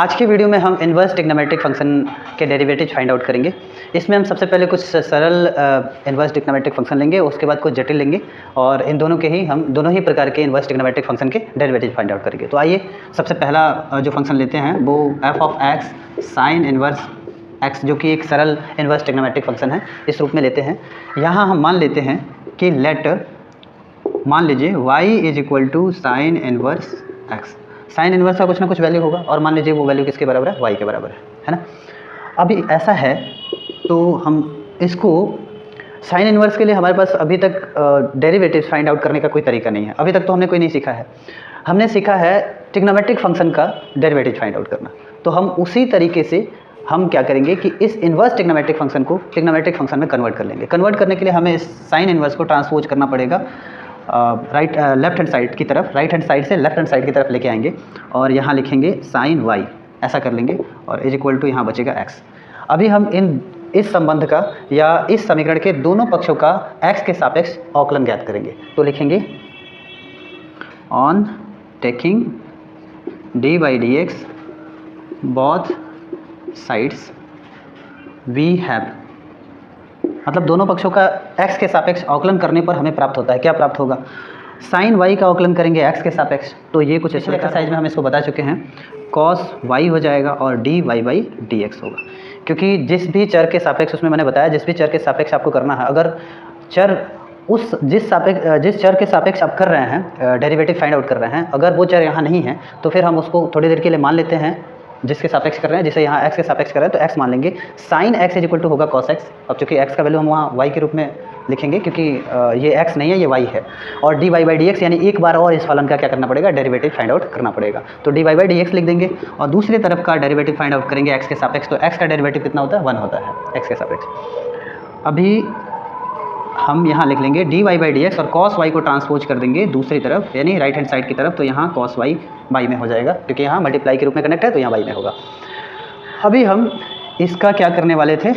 आज की वीडियो में हम इन्वर्स ट्रिग्नोमेट्रिक फंक्शन के डेरिवेटिव फाइंड आउट करेंगे। इसमें हम सबसे पहले कुछ सरल इन्वर्स ट्रिग्नोमेट्रिक फंक्शन लेंगे, उसके बाद कुछ जटिल लेंगे और इन दोनों के ही हम दोनों ही प्रकार के इन्वर्स ट्रिग्नोमेट्रिक फंक्शन के डेरिवेटिव फाइंड आउट करेंगे। तो आइए सबसे पहला जो फंक्शन लेते हैं वो F of x sine inverse x, जो कि एक सरल इन्वर्स ट्रिग्नोमेट्रिक फंक्शन है, इस रूप में लेते हैं। यहाँ हम मान लेते हैं कि मान लीजिए y is equal to sine inverse x. Sine inverse का कुछ ना कुछ वैल्यू होगा और मान लीजिए वो वैल्यू किसके बराबर है, y के बराबर है ना। अभी ऐसा है तो हम इसको साइन इन्वर्स के लिए हमारे पास अभी तक डेरिवेटिव फाइंड आउट करने का कोई तरीका नहीं है। अभी तक तो हमने कोई नहीं सीखा है। हमने सीखा है ट्रिग्नोमेट्रिक फंक्शन का डेरिवेटिव फाइंड आउट करना। तो हम उसी तरीके से हम क्या करेंगे कि इस इन्वर्स ट्रिग्नोमेट्रिक फंक्शन को ट्रिग्नोमेट्रिक फंक्शन में कन्वर्ट कर लेंगे। कन्वर्ट करने के लिए हमें इस साइन इन्वर्स को ट्रांसपोज करना पड़ेगा लेफ्ट हैंड साइड की तरफ, राइट हैंड साइड से लेफ्ट हैंड साइड की तरफ लेके आएंगे और यहाँ लिखेंगे साइन वाई, ऐसा कर लेंगे और इज इक्वल टू यहाँ बचेगा एक्स। अभी हम इस संबंध का या इस समीकरण के दोनों पक्षों का एक्स के सापेक्ष अवकलन ज्ञात करेंगे। तो लिखेंगे on taking d by D x both sides we have, मतलब दोनों पक्षों का x के सापेक्ष अवकलन करने पर हमें प्राप्त होता है, क्या प्राप्त होगा, साइन y का अवकलन करेंगे x के सापेक्ष। तो ये कुछ इस एक्सरसाइज में हम इसको बता चुके हैं, cos y हो जाएगा और d Y by D x होगा। क्योंकि जिस भी चर के सापेक्ष, उसमें मैंने बताया जिस भी चर के सापेक्ष आपको करना है, अगर चर जिस चर के सापेक्ष आप कर रहे हैं डेरिवेटिव फाइंड आउट कर रहे हैं, अगर वो चर यहाँ नहीं है तो फिर हम उसको थोड़ी देर के लिए मान लेते हैं जिसके सापेक्ष कर रहे हैं। जैसे यहाँ x के सापेक्ष कर रहे हैं तो x मान लेंगे, sine x is equal to होगा cos x। अब चूँकि x का वैल्यू हम वहाँ y के रूप में लिखेंगे क्योंकि ये x नहीं है, ये y है। और d Y by D x, यानी एक बार और इस फलन का क्या करना पड़ेगा, डेरिवेटिव फाइंड आउट करना पड़ेगा। तो D Y by D x लिख देंगे और दूसरी तरफ का डेरिवेटिव फाइंड आउट करेंगे x के सापेक्ष। तो x का डेरिवेटिव कितना होता है, 1 होता है x के सापेक्ष। अभी हम यहाँ लिख लेंगे d Y by D x और कॉस वाई को ट्रांसपोज कर देंगे दूसरी तरफ, यानी राइट हैंड साइड की तरफ। तो यहाँ कॉस वाई बाई में हो जाएगा क्योंकि यहाँ मल्टीप्लाई के रूप में कनेक्ट है, तो यहाँ बाई में होगा। अभी हम इसका क्या करने वाले थे,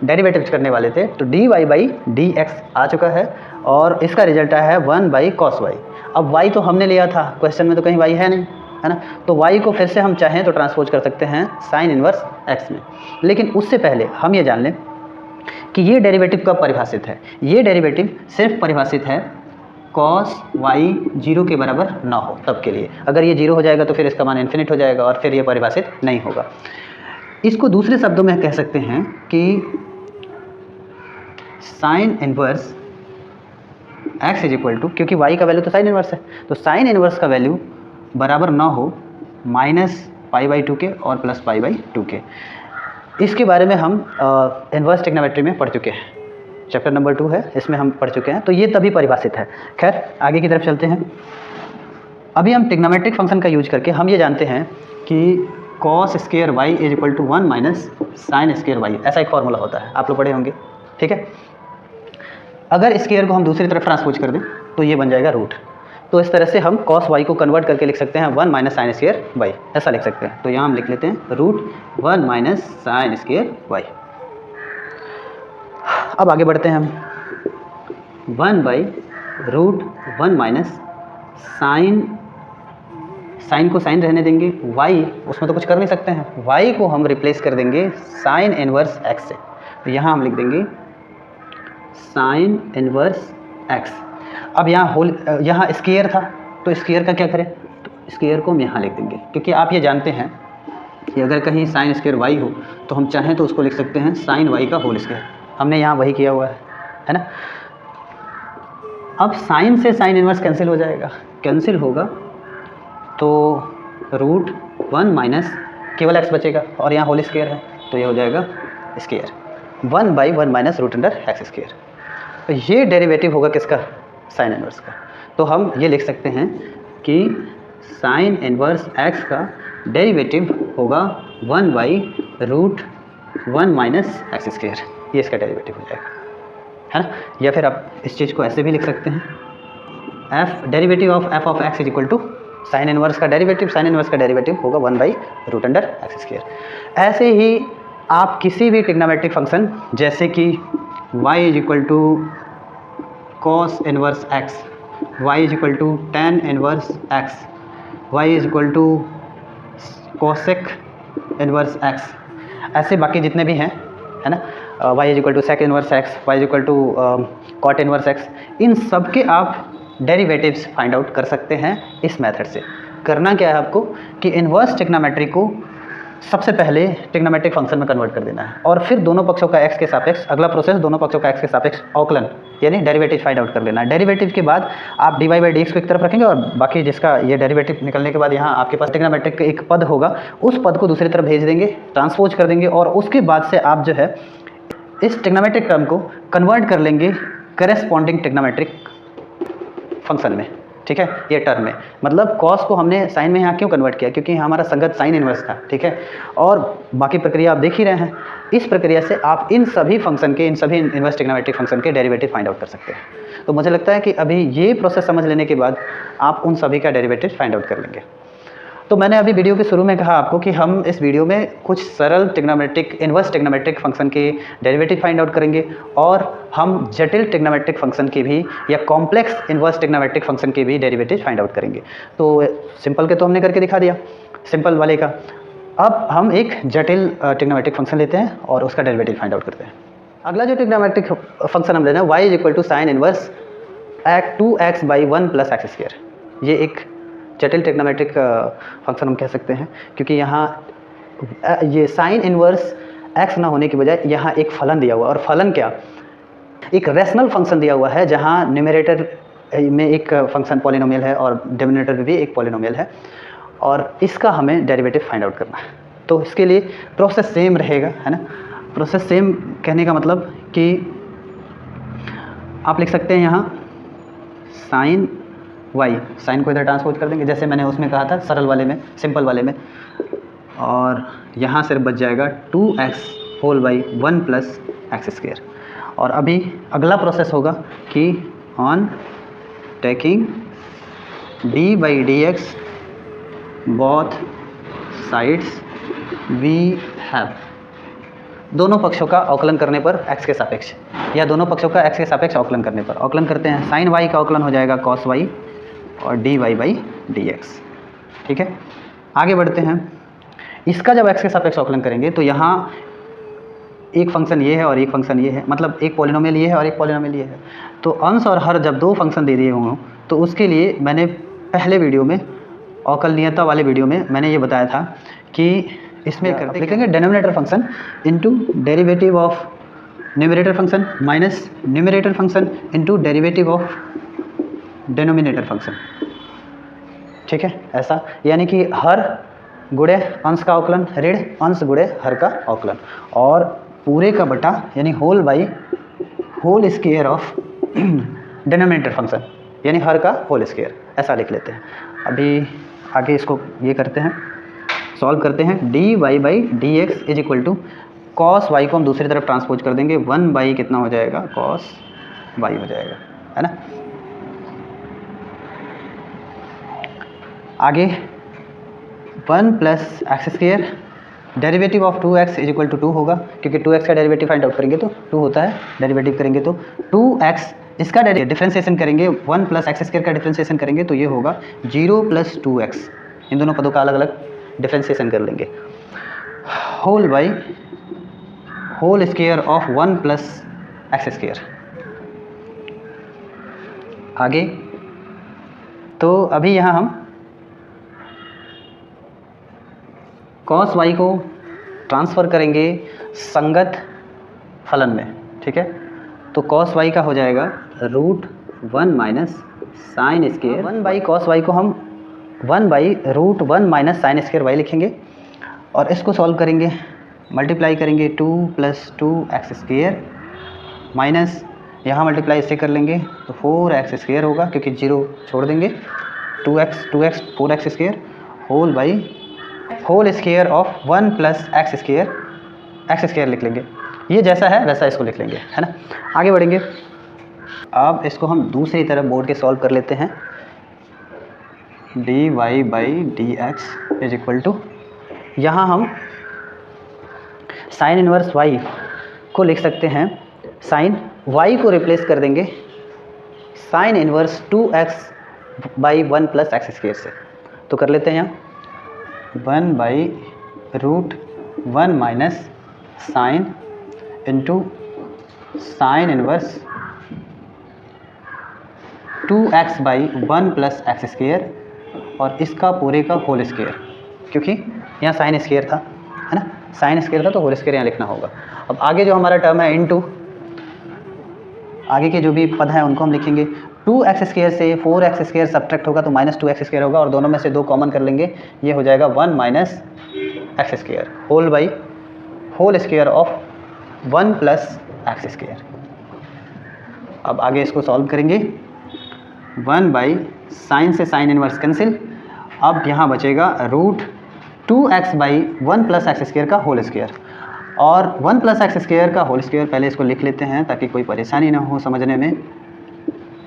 डेरिवेटिव करने वाले थे। तो D Y by D X आ चुका है और इसका रिजल्ट आया है 1 बाई कॉस वाई। अब वाई तो हमने लिया था, क्वेश्चन में तो कहीं वाई है नहीं, है ना। तो वाई को फिर से हम चाहें तो ट्रांसपोज कर सकते हैं साइन इन्वर्स एक्स में। लेकिन उससे पहले हम ये जान लें कि ये डेरिवेटिव कब परिभाषित है। ये डेरिवेटिव सिर्फ परिभाषित है cos y 0 के बराबर ना हो तब के लिए। अगर ये 0 हो जाएगा तो फिर इसका मान इन्फिनिट हो जाएगा और फिर ये परिभाषित नहीं होगा। इसको दूसरे शब्दों में कह सकते हैं कि sine inverse x is equal to, क्योंकि y का वैल्यू तो साइन इन्वर्स है, तो साइन इन्वर्स का वैल्यू बराबर ना हो -π/2 के और +π/2 के। इसके बारे में हम इन्वर्स ट्रिग्नोमेट्री में पढ़ चुके हैं, चैप्टर नंबर 2 है, इसमें हम पढ़ चुके हैं। तो ये तभी परिभाषित है। खैर आगे की तरफ चलते हैं। अभी हम ट्रिग्नोमेट्रिक फंक्शन का यूज करके हम ये जानते हैं कि cos square y is equal to 1 minus sine square y, ऐसा एक फॉर्मूला होता है, आप लोग पढ़े होंगे, ठीक है। अगर स्क्वायर को हम दूसरी तरफ ट्रांसपोज कर दें तो ये बन जाएगा रूट। तो इस तरह से हम cos y को कन्वर्ट करके लिख सकते हैं 1 माइनस साइन स्क्वायर y, ऐसा लिख सकते हैं। तो यहाँ हम लिख लेते हैं root 1 minus sine square y। अब आगे बढ़ते हैं हम 1 बाई रूट 1 माइनस साइन को साइन रहने देंगे, y उसमें तो कुछ कर नहीं सकते हैं, y को हम रिप्लेस कर देंगे साइन इन्वर्स x से। तो यहाँ हम लिख देंगे साइन इन्वर्स x। अब यहाँ स्क्वायर था तो स्क्वायर का क्या करें, तो स्क्वायर को हम यहाँ लिख देंगे क्योंकि आप ये जानते हैं कि अगर कहीं साइन स्क्वायर y हो तो हम चाहें तो उसको लिख सकते हैं साइन y का होल स्क्वायर। हमने यहाँ वही किया हुआ है ना। अब साइन से साइन इन्वर्स कैंसिल हो जाएगा, कैंसिल होगा तो रूट 1 माइनस केवल x बचेगा और यहाँ होल स्क्वायर है तो ये हो जाएगा square 1 by 1 minus root under x square. तो ये डेरिवेटिव होगा किसका, साइन इन्वर्स का। तो हम ये लिख सकते हैं कि साइन इन्वर्स x का डेरिवेटिव होगा 1 by root 1 minus x square, ये इसका डेरिवेटिव हो जाएगा, है ना। या फिर आप इस चीज़ को ऐसे भी लिख सकते हैं derivative of f of x is equal to sine inverse का डेरिवेटिव, साइन इन्वर्स का डेरिवेटिव होगा 1 by root under x square. ऐसे ही आप किसी भी ट्रिग्नोमेट्रिक फंक्शन जैसे कि y is equal to cos inverse x, y is equal to tan inverse x, y is equal to cosec inverse X, ऐसे बाकी जितने भी हैं, है ना, y is equal to sec inverse X, y is equal to cot inverse X, इन सब के आप डेरिवेटिव्स फाइंड आउट कर सकते हैं इस मेथड से। करना क्या है आपको कि इन्वर्स ट्रिग्नोमेट्री को सबसे पहले ट्रिग्नोमेट्रिक फंक्शन में कन्वर्ट कर देना है, और फिर दोनों पक्षों का x के सापेक्ष, अगला प्रोसेस दोनों पक्षों का x के सापेक्ष अवकलन यानी डेरिवेटिव फाइंड आउट कर लेना है। डेरिवेटिव के बाद आप dy बाई dx को एक तरफ रखेंगे और बाकी जिसका ये डेरिवेटिव निकलने के बाद यहाँ आपके पास ट्रिग्नोमेट्रिक एक पद होगा, उस पद को दूसरी तरफ भेज देंगे, ट्रांसपोज कर देंगे, और उसके बाद से आप जो है इस ट्रिग्नोमेट्रिक टर्म को कन्वर्ट कर लेंगे करेस्पॉन्डिंग ट्रिग्नोमेट्रिक फंक्शन में, ठीक है। ये टर्म में मतलब कॉस को हमने साइन में यहाँ क्यों कन्वर्ट किया, क्योंकि हमारा संगत साइन इन्वर्स था, ठीक है। और बाकी प्रक्रिया आप देख ही रहे हैं। इस प्रक्रिया से आप इन सभी फंक्शन के, इन सभी इन्वर्स ट्रिग्नोमेट्रिक फंक्शन के डेरिवेटिव फाइंड आउट कर सकते हैं। तो मुझे लगता है कि अभी ये प्रोसेस समझ लेने के बाद आप उन सभी का डेरिवेटिव फाइंड आउट कर लेंगे। तो मैंने अभी वीडियो के शुरू में कहा आपको कि हम इस वीडियो में कुछ सरल ट्रिग्नोमेट्रिक, इन्वर्स ट्रिग्नोमेट्रिक फंक्शन के डेरिवेटिव फाइंड आउट करेंगे, और हम जटिल ट्रिग्नोमेट्रिक फंक्शन के भी या कॉम्प्लेक्स इन्वर्स ट्रिग्नोमेट्रिक फंक्शन के भी डेरिवेटिव फाइंड आउट करेंगे। तो सिंपल के तो हमने करके दिखा दिया, सिंपल वाले का। अब हम एक जटिल ट्रिग्नोमेट्रिक फंक्शन लेते हैं और उसका डेरिवेटिव फाइंड आउट करते हैं। अगला जो ट्रिग्नोमेट्रिक फंक्शन हम लेना है, y is equal to sine inverse 2x by 1 plus x square. ये एक जटिल ट्रिग्नोमेट्रिक फंक्शन हम कह सकते हैं, क्योंकि यहाँ ये साइन इन्वर्स x ना होने की बजाय यहाँ एक फलन दिया हुआ है, और फलन क्या, एक रैशनल फंक्शन दिया हुआ है जहाँ न्यूमरेटर में एक फंक्शन पॉलिनोमियल है और डिनोमिनेटर में भी एक पॉलिनोमियल है, और इसका हमें डेरिवेटिव फाइंड आउट करना है। तो इसके लिए प्रोसेस सेम रहेगा, है ना। प्रोसेस सेम कहने का मतलब कि आप लिख सकते हैं यहाँ साइन y, साइन को इधर ट्रांसपोज कर देंगे जैसे मैंने उसमें कहा था सरल वाले में, सिंपल वाले में, और यहाँ सिर्फ बच जाएगा 2x whole by 1 plus x square. और अभी अगला प्रोसेस होगा कि on taking d by D x both sides we have, दोनों पक्षों का अवकलन करने पर x के सापेक्ष, या दोनों पक्षों का x के सापेक्ष अवकलन करने पर, अवकलन करते हैं, साइन y का अवकलन हो जाएगा cos y और dy बाई dx, ठीक है। आगे बढ़ते हैं, इसका जब x के सापेक्ष अवकलन करेंगे तो यहाँ एक फंक्शन ये है और एक फंक्शन ये है, मतलब एक पॉलिनोमियल ये है और एक पॉलिनोमियल ये है। तो अंश और हर जब दो फंक्शन दे दिए होंगे तो उसके लिए मैंने पहले वीडियो में, अवकलनीयता वाले वीडियो में मैंने ये बताया था कि इसमें लिखेंगे denominator function into derivative of numerator function minus numerator function into derivative of denominator function, ठीक है। ऐसा यानी कि हर गुणे अंश का अवकलन ऋण अंश गुणे हर का अवकलन, और पूरे का बटा यानी whole by whole square of denominator function यानी हर का होल स्क्वायर, ऐसा लिख लेते हैं। अभी आगे इसको ये करते हैं, सॉल्व करते हैं। dy by D x is equal to cos y को हम दूसरी तरफ ट्रांसपोज कर देंगे, 1 बाई कितना हो जाएगा कॉस वाई हो जाएगा, है ना। आगे 1 plus x square, derivative of 2x is equal to 2 होगा, क्योंकि 2x का डेरिवेटिव फाइंड आउट करेंगे तो 2 होता है, डेरिवेटिव करेंगे तो 2x, इसका डिफ्रेंशिएशन करेंगे 1 प्लस एक्स स्क्वायर का डिफ्रेंशिएशन करेंगे तो ये होगा 0 प्लस 2x, इन दोनों पदों का अलग अलग डिफ्रेंशिएशन कर लेंगे, whole by whole square of 1 plus x square. आगे तो अभी यहाँ हम cos y को ट्रांसफ़र करेंगे संगत फलन में, ठीक है। तो cos y का हो जाएगा √1 minus sine square, 1 by cos y को हम 1 by √1 minus sine square y लिखेंगे, और इसको सॉल्व करेंगे, मल्टीप्लाई करेंगे 2 प्लस 2x स्क्वायर माइनस यहाँ मल्टीप्लाई इससे कर लेंगे तो 4x स्क्वायर होगा, क्योंकि 0 छोड़ देंगे, 2x 4x square whole by whole square of 1 plus x square लिख लेंगे। ये जैसा है वैसा इसको लिख लेंगे, है ना। आगे बढ़ेंगे, अब इसको हम दूसरी तरफ बोर्ड के सॉल्व कर लेते हैं। dy by D x is equal to, यहाँ हम साइन इनवर्स y को लिख सकते हैं, साइन y को रिप्लेस कर देंगे sine inverse 2x by 1 plus x square से। तो कर लेते हैं यहाँ 1 by √1 minus sine into sine inverse 2x by 1 plus x square और इसका पूरे का होल स्क्वेयर, क्योंकि यहाँ साइन स्क्वेयर था, है ना, साइन स्क्वेयर था तो होल स्क्वेयर यहाँ लिखना होगा। अब आगे जो हमारा टर्म है इनटू, आगे के जो भी पद हैं उनको हम लिखेंगे 2x स्क्वेयर से 4x स्क्वेयर सब्ट्रैक्ट होगा तो -2x स्क्वेयर होगा और दोनों में से 2 कॉमन कर लेंगे, ये हो जाएगा 1 minus x square whole by whole square of 1 plus x square. अब आगे इसको सॉल्व करेंगे, 1 बाई साइन से साइन इनवर्स कैंसिल, अब यहाँ बचेगा √2x by 1 plus x square का होल स्क्वेयर, और 1 प्लस एक्स स्क्वेयर का होल स्क्वेयर पहले इसको लिख लेते हैं ताकि कोई परेशानी ना हो समझने में,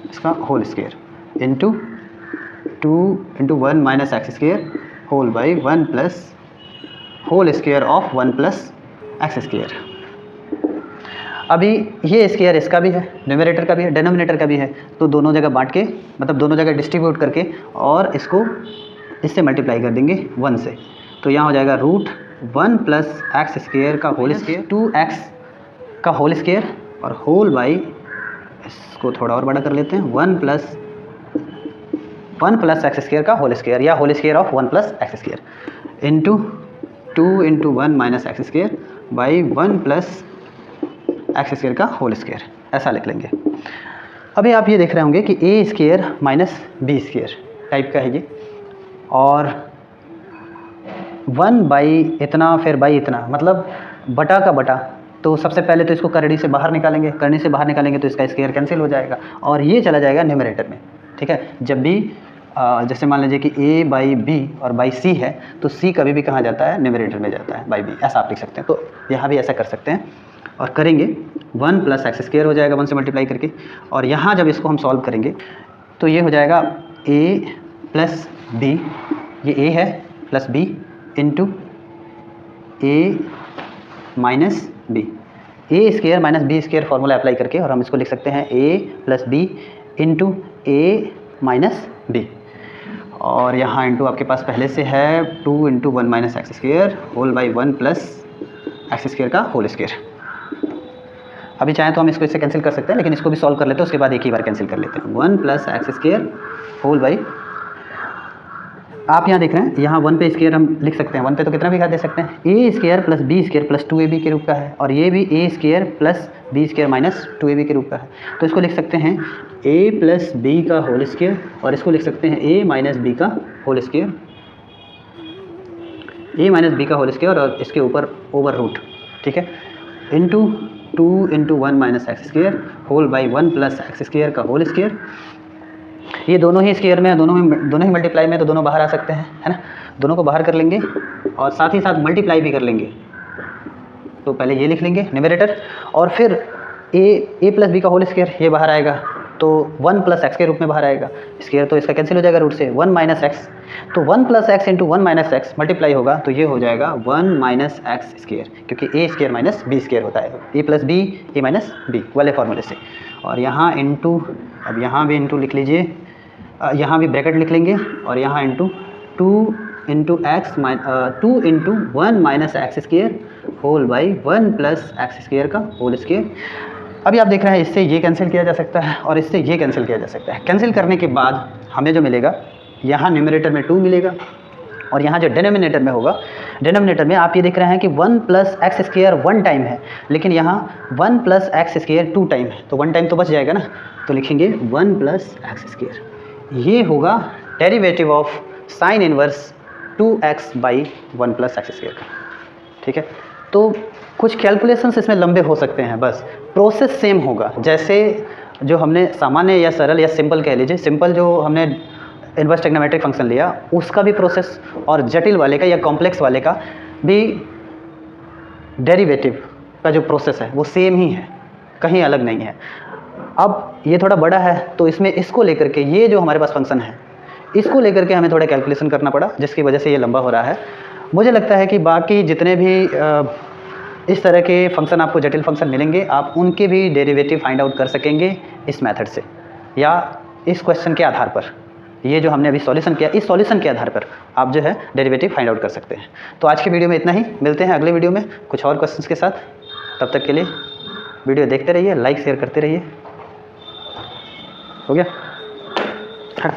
इसका whole square into 2 into 1 minus x square whole by 1 plus whole square of 1 plus x square. अभी ये स्क्वायर इसका भी है, न्यूमरेटर का भी है, डिनोमिनेटर का भी है, तो दोनों जगह बांट के, मतलब दोनों जगह डिस्ट्रीब्यूट करके और इसको इससे मल्टीप्लाई कर देंगे 1 से, तो यहाँ हो जाएगा √1 प्लस एक्स स्क्वेयर का होल स्क्वेयर 2x का होल स्क्वेयर और होल बाई, इसको थोड़ा और बड़ा कर लेते हैं, 1 प्लस एक्स स्क्वेयर का होल स्क्वेयर या whole square of 1 plus x square into 2 into 1 minus x square by 1 plus x square का होल स्क्वेयर, ऐसा लिख लेंगे। अभी आप ये देख रहे होंगे कि A square minus B square type का है ये, और 1 बाई इतना फिर बाई इतना, मतलब बटा का बटा, तो सबसे पहले तो इसको करनी से बाहर निकालेंगे, करनी से बाहर निकालेंगे तो इसका स्क्वायर कैंसिल हो जाएगा और ये चला जाएगा न्यूमरेटर में, ठीक है। जब भी जैसे मान लीजिए कि a बाई बी और बाई सी है तो c कभी भी कहाँ जाता है, न्यूमरेटर में जाता है बाई बी, ऐसा आप लिख सकते हैं। तो यहाँ भी ऐसा कर सकते हैं और करेंगे 1 प्लस एक्स स्क्वायर हो जाएगा 1 से मल्टीप्लाई करके, और यहाँ जब इसको हम सॉल्व करेंगे तो ये हो जाएगा a प्लस बी, ये a है plus b into a minus b, a square minus b square formula apply करके, और हम इसको लिख सकते हैं a plus b into a minus b, और यहाँ इंटू आपके पास पहले से है 2 into 1 minus x square whole by 1 plus x square का होल स्क्वायर। अभी चाहें तो हम इसको इससे कैंसिल कर सकते हैं, लेकिन इसको भी सॉल्व कर लेते हैं, उसके बाद एक ही बार कैंसिल कर लेते हैं। 1 plus x square whole by, आप यहाँ देख रहे हैं यहाँ 1 पे स्क्वायर हम लिख सकते हैं, 1 पे तो कितना भी घात दे सकते हैं, A square plus B square plus 2ab के रूप का है, और ये भी A square plus B square minus 2ab के रूप का है, तो इसको लिख सकते हैं a प्लस बी का होल स्क्वायर, और इसको लिख सकते हैं a माइनस बी का whole square, a minus b का होल स्क्वायर और इसके ऊपर ओवर रूट, ठीक है, into 2 into 1 minus x square whole by 1 plus x square का होल स्क्वायर। ये दोनों ही स्क्वायर में, दोनों ही मल्टीप्लाई में, तो दोनों बाहर आ सकते हैं, है ना, दोनों को बाहर कर लेंगे और साथ ही साथ मल्टीप्लाई भी कर लेंगे। तो पहले ये लिख लेंगे न्यूमरेटर, और फिर a प्लस बी का होल स्क्वायर ये बाहर आएगा तो 1 प्लस एक्स के रूप में बाहर आएगा, स्क्वायर तो इसका कैंसिल हो जाएगा रूट से, 1 माइनस एक्स, तो 1 plus x into 1 minus x multiply होगा तो ये हो जाएगा 1 माइनस एक्स स्क्वायर, क्योंकि ए स्क्वायर माइनस बी स्क्वायर होता है, ए प्लस बी ए माइनस बी वाले फार्मूले से, और यहाँ इंटू, अब यहाँ भी इंटू लिख लीजिए, यहाँ भी ब्रैकेट लिख लेंगे, और यहाँ into 2 into x 2 into 1 minus x square whole by 1 plus x square का होल स्क्वायर। अभी आप देख रहे हैं इससे ये कैंसिल किया जा सकता है और इससे ये कैंसिल किया जा सकता है। कैंसिल करने के बाद हमें जो मिलेगा, यहाँ न्यूमरेटर में 2 मिलेगा और यहाँ जो डिनोमिनेटर में होगा, डिनोमिनेटर में आप ये देख रहे हैं कि 1 प्लस एक्स स्क्वायर 1 टाइम है, लेकिन यहाँ 1 प्लस एक्स स्क्वायर 2 टाइम है, तो 1 टाइम तो बच जाएगा ना, तो लिखेंगे 1 प्लस एक्स स्क्वायर। ये होगा derivative of sine inverse 2x by 1 plus x square का, ठीक है। तो कुछ कैलकुलेशंस इसमें लंबे हो सकते हैं, बस प्रोसेस सेम होगा, जैसे जो हमने सामान्य या सरल या सिंपल कह लीजिए, सिंपल जो हमने इनवर्स ट्रिग्नोमेट्रिक फंक्शन लिया उसका भी प्रोसेस, और जटिल वाले का या कॉम्प्लेक्स वाले का भी डेरिवेटिव का जो प्रोसेस है वो सेम ही है, कहीं अलग नहीं है। अब ये थोड़ा बड़ा है तो इसमें इसको लेकर के, ये जो हमारे पास फंक्शन है इसको लेकर के हमें थोड़ा कैलकुलेशन करना पड़ा, जिसकी वजह से ये लंबा हो रहा है। मुझे लगता है कि बाकी जितने भी इस तरह के फंक्शन आपको जटिल फंक्शन मिलेंगे, आप उनके भी डेरिवेटिव फाइंड आउट कर सकेंगे इस मेथड से या इस क्वेश्चन के आधार पर। ये जो हमने अभी सॉल्यूशन किया, इस सॉल्यूशन के आधार पर आप जो है डेरिवेटिव फाइंड आउट कर सकते हैं। तो आज की वीडियो में इतना ही, मिलते हैं अगले वीडियो में कुछ और क्वेश्चंस के साथ। तब तक के लिए वीडियो देखते रहिए, लाइक शेयर करते रहिए। हो गया? हाँ।